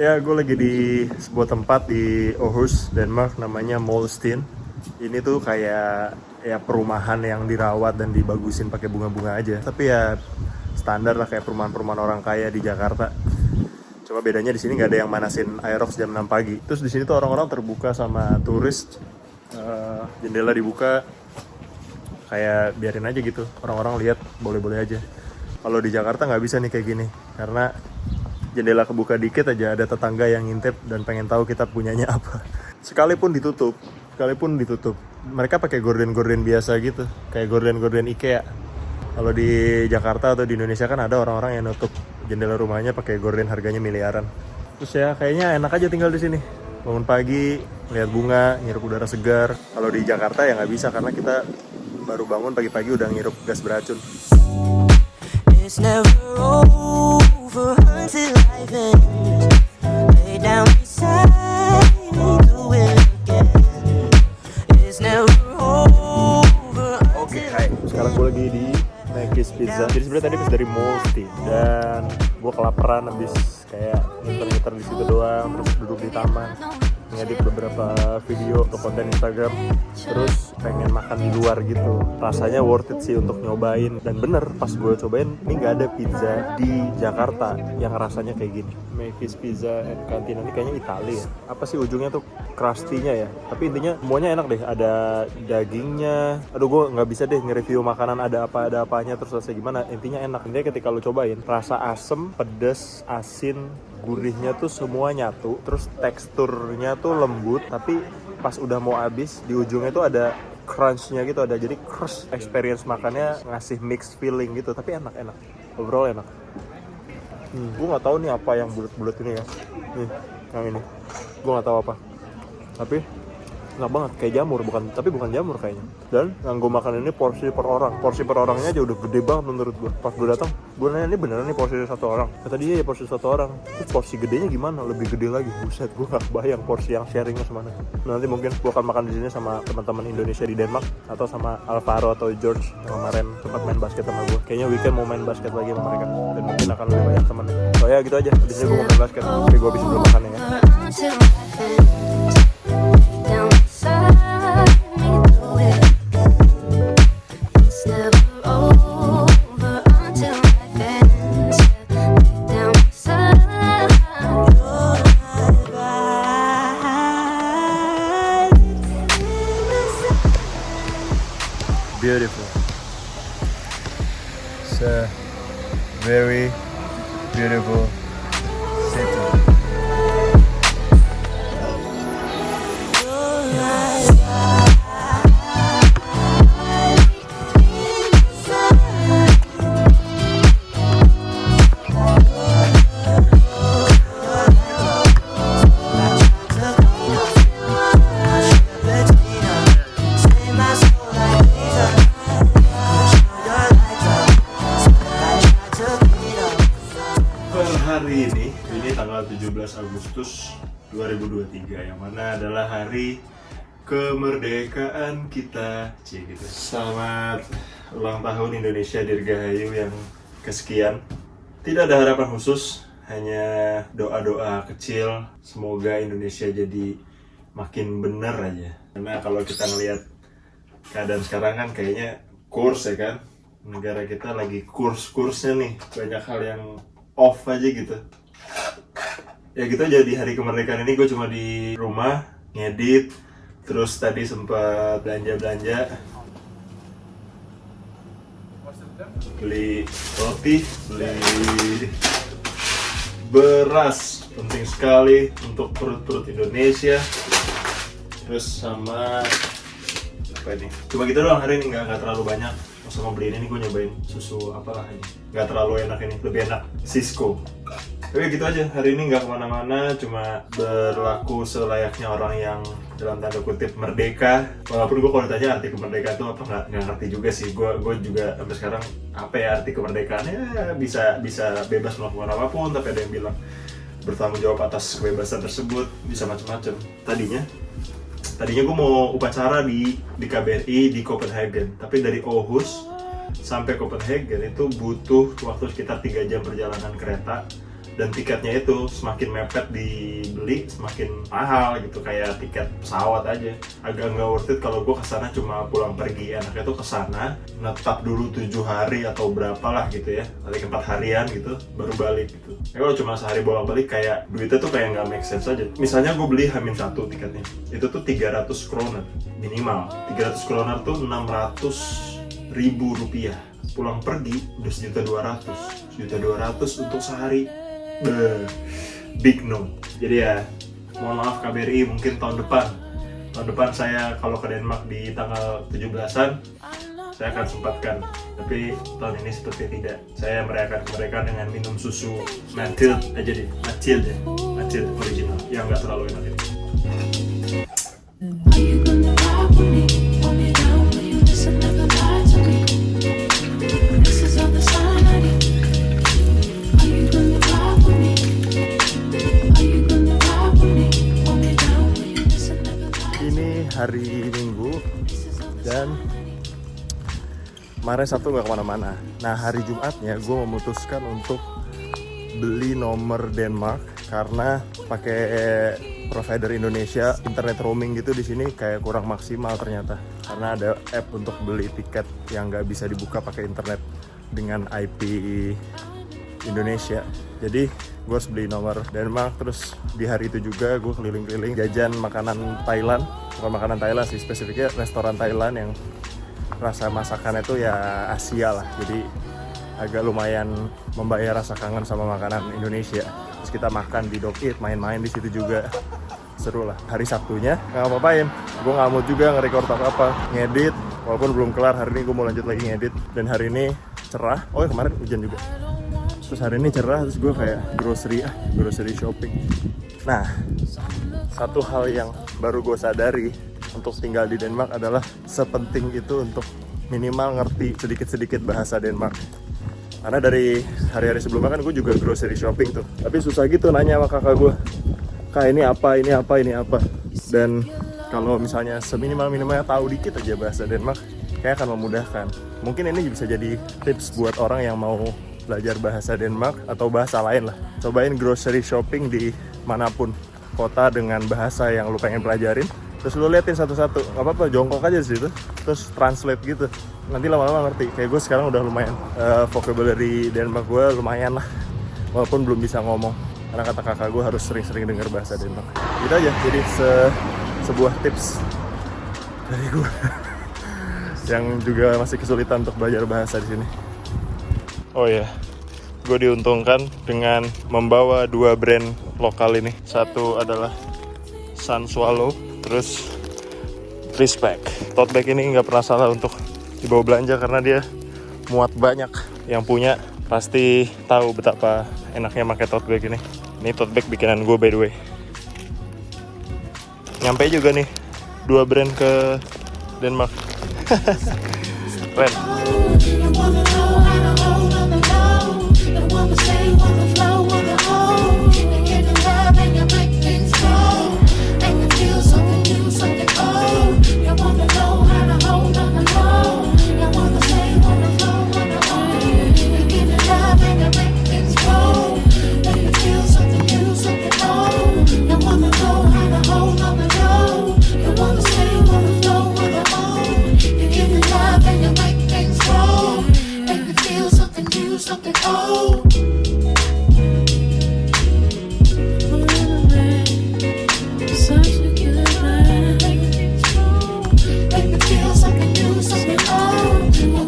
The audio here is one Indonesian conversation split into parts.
Ya, gue lagi di sebuah tempat di Aarhus, Denmark, namanya Molsten. Ini tuh kayak ya perumahan yang dirawat dan dibagusin pakai bunga-bunga aja. Tapi ya standar lah kayak perumahan-perumahan orang kaya di Jakarta. Cuma bedanya di sini nggak ada yang manasin Aerox jam 6 pagi. Terus di sini tuh orang-orang terbuka sama turis, jendela dibuka, kayak biarin aja gitu. Orang-orang lihat boleh-boleh aja. Kalau di Jakarta nggak bisa nih kayak gini, karena jendela kebuka dikit aja ada tetangga yang ngintip dan pengen tahu kita punyanya apa. Sekalipun ditutup, mereka pakai gorden-gorden biasa gitu, kayak gorden-gorden IKEA. Kalau di Jakarta atau di Indonesia kan ada orang-orang yang nutup jendela rumahnya pakai gorden harganya miliaran. Terus ya kayaknya enak aja tinggal di sini. Bangun pagi, lihat bunga, ngirup udara segar. Kalau di Jakarta ya nggak bisa karena kita baru bangun pagi-pagi udah ngirup gas beracun. It's never over until I've ended. Lay down beside me, do it again. It's never over. Oke, hai. Sekarang gue lagi di Mc's Pizza. Jadi sebenarnya tadi habis dari Molsten dan gue kelaparan habis kayak muter-muter di situ doang, terus duduk di taman, ngedit beberapa video untuk konten Instagram, terus pengen makan di luar gitu. Rasanya worth it sih untuk nyobain, dan bener pas gue cobain ini nggak ada pizza di Jakarta yang rasanya kayak gini. Mc's Pizza and Cantina ini kayaknya Italia ya. Apa sih ujungnya tuh crusty-nya ya, tapi intinya semuanya enak deh. Ada dagingnya, aduh gue nggak bisa deh nge-review makanan ada apanya terus rasanya gimana. Intinya enak. Intinya ketika lo cobain, rasa asem, pedes, asin, gurihnya tuh semua nyatu. Terus teksturnya tuh lembut, tapi pas udah mau habis di ujungnya tuh ada crunch-nya gitu, ada jadi crush. Experience makannya ngasih mixed feeling gitu, tapi enak. Overall enak. Gue nggak tahu nih apa yang bulat-bulat ini ya. Nih, yang ini. Gue nggak tahu apa. Tapi enak banget, kayak jamur, bukan jamur kayaknya. Dan yang gue makan ini porsi per orangnya aja udah gede banget menurut gue. Pas gue datang, gue nanya ini beneran nih porsi satu orang. Kata dia ya porsi satu orang. Terus porsi gedenya gimana? Lebih gede lagi. Buset, gue gak bayang porsi yang sharingnya semana. Nanti mungkin gue akan makan di sini sama teman-teman Indonesia di Denmark, atau sama Alvaro atau George yang kemarin sempat main basket sama gue. Kayaknya weekend mau main basket lagi sama mereka, dan mungkin akan lebih banyak temennya. Oh ya gitu aja. Di sini gue mau main basket. Tapi gue habis belum makan ya. Until I've ended. Down beside me, do it again. It's never over until I've ended. Down beside your ride. Beautiful. It's a very beautiful city. Hari ini tanggal 17 Agustus 2023, yang mana adalah hari kemerdekaan kita. Gitu. Selamat ulang tahun Indonesia Dirgahayu yang kesekian. Tidak ada harapan khusus, hanya doa-doa kecil. Semoga Indonesia jadi makin bener aja. Karena kalau kita ngelihat keadaan sekarang kan kayaknya kurs ya kan. Negara kita lagi kurs-kursnya nih. Banyak hal yang off aja gitu. Ya gitu aja, di hari kemerdekaan ini gue cuma di rumah ngedit, terus tadi sempat belanja, beli roti, beli beras, penting sekali untuk perut-perut Indonesia, terus sama apa ini, cuma gitu doang hari ini, nggak terlalu banyak. Sama beli ini gue nyobain susu apalah ini, nggak terlalu enak, ini lebih enak Cisco. Oke gitu aja, hari ini nggak kemana-mana, cuma berlaku selayaknya orang yang dalam tanda kutip merdeka. Walaupun gue kalau ditanya arti kemerdekaan itu apa, nggak ngerti juga sih. Gue juga sampai sekarang apa ya arti kemerdekaannya, bisa bebas melakukan apapun, tapi ada yang bilang bertanggung jawab atas kebebasan tersebut, bisa macam-macam. Tadinya gue mau upacara di KBRI di Copenhagen, tapi dari Aarhus sampai Copenhagen itu butuh waktu sekitar 3 jam perjalanan kereta. Dan tiketnya itu semakin mepet dibeli semakin mahal gitu, kayak tiket pesawat aja. Agak nggak worth it kalau gue kesana cuma pulang pergi. Enaknya tuh kesana netap dulu 7 hari atau berapa lah gitu ya, nanti 4 harian gitu baru balik gitu. Kalau cuma sehari bolak-balik kayak duitnya tuh kayak nggak make sense aja. Misalnya gue beli H-1 tiketnya, itu tuh 300 kroner minimal. 300 kroner tuh 600.000 rupiah. Pulang pergi udah 1.200.000 untuk sehari. Big no. Jadi ya mohon maaf KBRI, mungkin tahun depan saya kalau ke Denmark di tanggal 17-an saya akan sempatkan, tapi tahun ini seperti tidak. Saya merayakan kemerdekaan dengan minum susu Mathilde aja deh, Mathilde original yang nggak terlalu enak ini. Are you gonna ride with me? Hold me down, will you listen, never lie to me? This is all the sign I need. Are you gonna ride with me? Are you gonna ride with me? Hold me down, will you listen, never lie to me? Ini hari Minggu dan kemarin Sabtu nggak kemana-mana. Nah hari Jumatnya gue memutuskan untuk beli nomor Denmark karena pakai provider Indonesia internet roaming gitu di sini kayak kurang maksimal ternyata, karena ada app untuk beli tiket yang nggak bisa dibuka pakai internet dengan IP Indonesia. Jadi gue harus beli nomor Denmark. Terus di hari itu juga gue keliling-keliling jajan makanan Thailand, bukan makanan Thailand sih, spesifiknya restoran Thailand yang rasa masakannya tuh ya Asia lah, jadi agak lumayan membayar rasa kangen sama makanan Indonesia. Terus kita makan di Dog Eat, main-main di situ juga, seru lah. Hari Sabtunya nggak ngapain, gue nggak mau juga nge-record apa-apa, ngedit, walaupun belum kelar. Hari ini gue mau lanjut lagi ngedit, dan hari ini cerah. Oh ya kemarin hujan juga. Terus hari ini cerah, terus gue kayak grocery shopping. Nah, satu hal yang baru gue sadari untuk tinggal di Denmark adalah sepenting itu untuk minimal ngerti sedikit-sedikit bahasa Denmark. Karena dari hari-hari sebelumnya kan gue juga grocery shopping tuh, tapi susah gitu nanya sama kakak gue, "Kak ini apa, ini apa, ini apa." Dan kalau misalnya seminimal-minimalnya tahu dikit aja bahasa Denmark, kayak akan memudahkan. Mungkin ini bisa jadi tips buat orang yang mau belajar bahasa Denmark atau bahasa lain lah. Cobain grocery shopping di manapun kota dengan bahasa yang lu pengen pelajarin. Terus lu liatin satu-satu, nggak apa-apa, jongkok aja di situ, terus translate gitu. Nanti lama-lama ngerti. Kayak gue sekarang udah lumayan, vocabulary Denmark gue lumayan lah, walaupun belum bisa ngomong. Karena kata kakak gue harus sering-sering dengar bahasa Denmark. Gitu aja, jadi sebuah tips dari gue yang juga masih kesulitan untuk belajar bahasa di sini. Oh ya, gue diuntungkan dengan membawa 2 brand lokal ini. Satu adalah Sun Swallow, terus Respect. Tote bag ini nggak pernah salah untuk dibawa belanja karena dia muat banyak. Yang punya pasti tahu betapa enaknya pakai tote bag ini. Ini tote bag bikinan gue by the way. Nyampe juga nih 2 brand ke Denmark. Keren.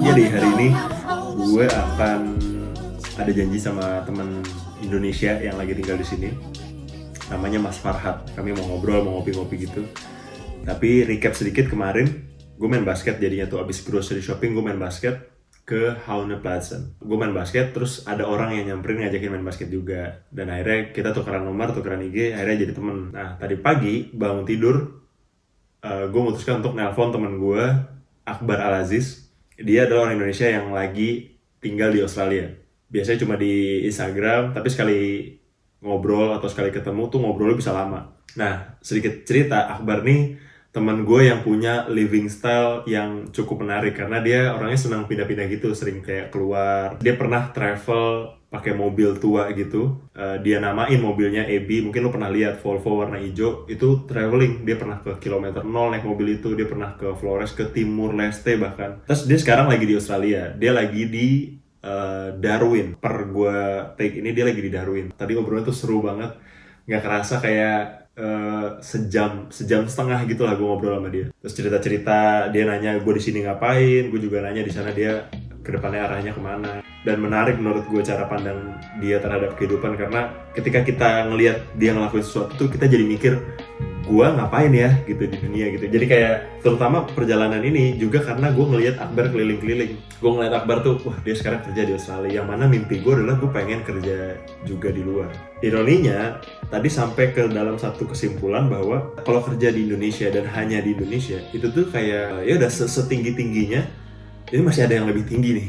Jadi hari ini gue akan ada janji sama teman Indonesia yang lagi tinggal di sini. Namanya Mas Farhad. Kami mau ngobrol, mau ngopi-ngopi gitu. Tapi recap sedikit, kemarin gue main basket jadinya tuh, abis grocery shopping gue main basket ke Havnepladsen. Gue main basket, terus ada orang yang nyamperin ngajakin main basket juga. Dan akhirnya kita tukeran nomor, tukeran IG, akhirnya jadi temen. Nah tadi pagi bangun tidur, gue memutuskan untuk nelpon temen gue, Akbar Al-Aziz. Dia adalah orang Indonesia yang lagi tinggal di Australia. Biasanya cuma di Instagram, tapi sekali ngobrol atau sekali ketemu tuh ngobrolnya bisa lama. Nah, sedikit cerita, Akbar nih teman gue yang punya living style yang cukup menarik karena dia orangnya senang pindah-pindah gitu, sering kayak keluar. Dia pernah travel pakai mobil tua gitu. Dia namain mobilnya EB, mungkin lo pernah lihat Volvo warna hijau. Itu traveling, dia pernah ke kilometer 0 naik mobil itu, dia pernah ke Flores, ke Timur Leste bahkan. Terus dia sekarang lagi di Australia, dia lagi di Darwin. Per gue take ini dia lagi di Darwin. Tadi ngobrolnya tuh seru banget, nggak kerasa kayak sejam setengah gitu lah gue ngobrol sama dia. Terus cerita dia nanya gue di sini ngapain, gue juga nanya di sana dia kedepannya arahnya kemana. Dan menarik menurut gue cara pandang dia terhadap kehidupan, karena ketika kita ngelihat dia ngelakuin sesuatu tuh kita jadi mikir gue ngapain ya gitu di dunia gitu. Jadi kayak terutama perjalanan ini juga karena gue ngelihat Akbar keliling-keliling. Gue ngeliat Akbar tuh, wah dia sekarang kerja di Australia, yang mana mimpi gue adalah gue pengen kerja juga di luar. Ironinya tadi sampai ke dalam satu kesimpulan bahwa kalau kerja di Indonesia dan hanya di Indonesia itu tuh kayak ya udah setinggi-tingginya, ini masih ada yang lebih tinggi nih.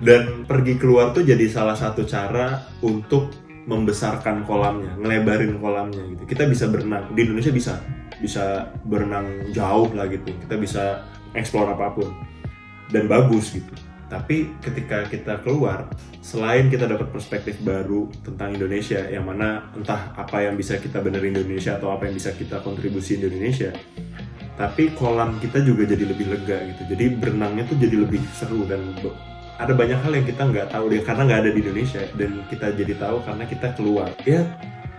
Dan pergi keluar tuh jadi salah satu cara untuk membesarkan kolamnya, ngelebarin kolamnya gitu. Kita bisa berenang di Indonesia, bisa berenang jauh lah gitu. Kita bisa explore apapun dan bagus gitu. Tapi ketika kita keluar, selain kita dapat perspektif baru tentang Indonesia, yang mana entah apa yang bisa kita benerin di Indonesia atau apa yang bisa kita kontribusi di Indonesia, tapi kolam kita juga jadi lebih lega gitu. Jadi berenangnya tuh jadi lebih seru, dan ada banyak hal yang kita nggak tahu deh karena nggak ada di Indonesia, dan kita jadi tahu karena kita keluar. Ya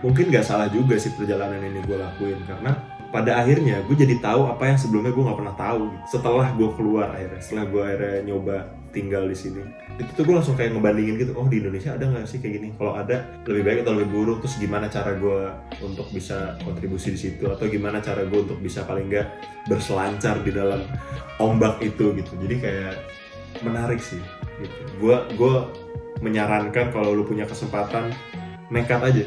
mungkin nggak salah juga sih perjalanan ini gue lakuin, karena pada akhirnya gue jadi tahu apa yang sebelumnya gue nggak pernah tahu gitu. Setelah gue keluar setelah gue akhirnya nyoba tinggal di sini, itu tuh gue langsung kayak ngebandingin gitu, oh di Indonesia ada nggak sih kayak gini, kalau ada lebih baik atau lebih buruk, terus gimana cara gue untuk bisa kontribusi di situ, atau gimana cara gue untuk bisa paling nggak berselancar di dalam ombak itu gitu. Jadi kayak menarik sih gitu. Gue menyarankan kalau lu punya kesempatan, nekat aja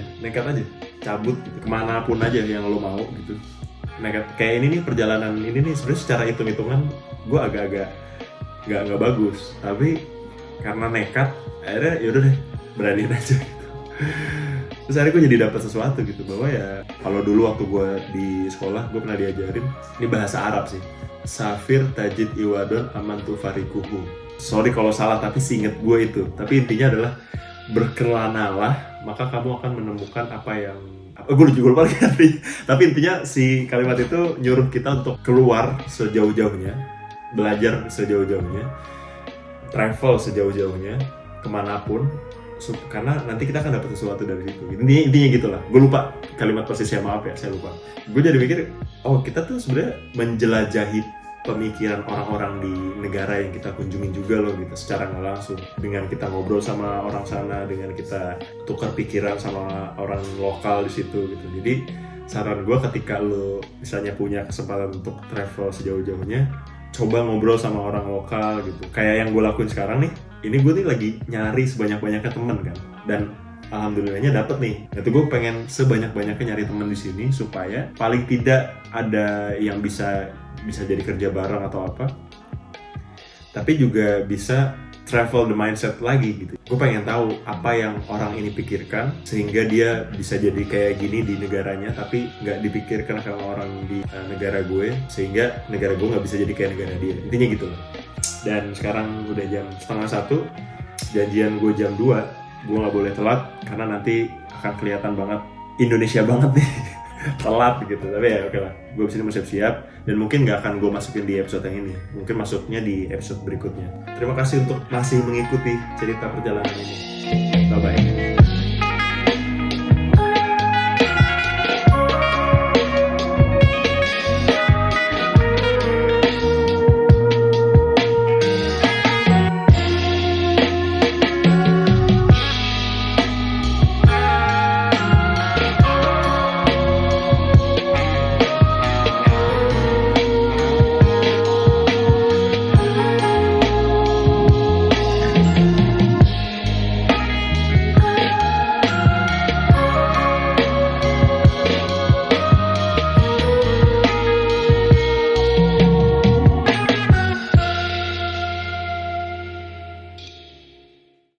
cabut gitu, kemanapun aja yang lu mau gitu. Nekat kayak ini nih, perjalanan ini nih sebenarnya secara hitung-hitungan gue agak-agak nggak bagus, tapi karena nekat akhirnya yaudah deh beraniin aja gitu. Terus akhirnya gue jadi dapat sesuatu gitu, bahwa ya kalau dulu waktu gue di sekolah gue pernah diajarin, ini bahasa Arab sih, Safir Tajid Iwadon Amantu Farikuhu. Sorry kalau salah, tapi seinget gue itu. Tapi intinya adalah berkelanalah, maka kamu akan menemukan apa yang gue juga lupa lagi artinya. Tapi intinya si kalimat itu nyuruh kita untuk keluar sejauh-jauhnya, belajar sejauh-jauhnya, travel sejauh-jauhnya, kemanapun, karena nanti kita akan dapat sesuatu dari situ. Intinya gitulah. Gue lupa kalimat persisnya, maaf ya, saya lupa. Gue jadi mikir, oh kita tuh sebenarnya menjelajahi pemikiran orang-orang di negara yang kita kunjungin juga loh gitu, secara nggak langsung, dengan kita ngobrol sama orang sana, dengan kita tukar pikiran sama orang lokal di situ gitu. Jadi saran gue, ketika lo misalnya punya kesempatan untuk travel sejauh-jauhnya, coba ngobrol sama orang lokal gitu. Kayak yang gue lakuin sekarang nih, ini gue nih lagi nyari sebanyak-banyaknya temen kan, dan alhamdulillahnya dapet nih. Itu gue pengen sebanyak-banyaknya nyari temen di sini, supaya paling tidak ada yang bisa jadi kerja bareng atau apa, tapi juga bisa travel the mindset lagi gitu. Gue pengen tahu apa yang orang ini pikirkan sehingga dia bisa jadi kayak gini di negaranya, tapi nggak dipikirkan sama orang di negara gue, sehingga negara gue nggak bisa jadi kayak negara dia. Intinya gitu loh. Dan sekarang udah jam 12:30, janjian gue jam 2, gue nggak boleh telat karena nanti akan kelihatan banget Indonesia banget nih. Telat gitu, tapi ya oke lah, gue disini mau siap-siap, dan mungkin nggak akan gue masukin di episode yang ini, mungkin masuknya di episode berikutnya. Terima kasih untuk masih mengikuti cerita perjalanan ini. Bye bye.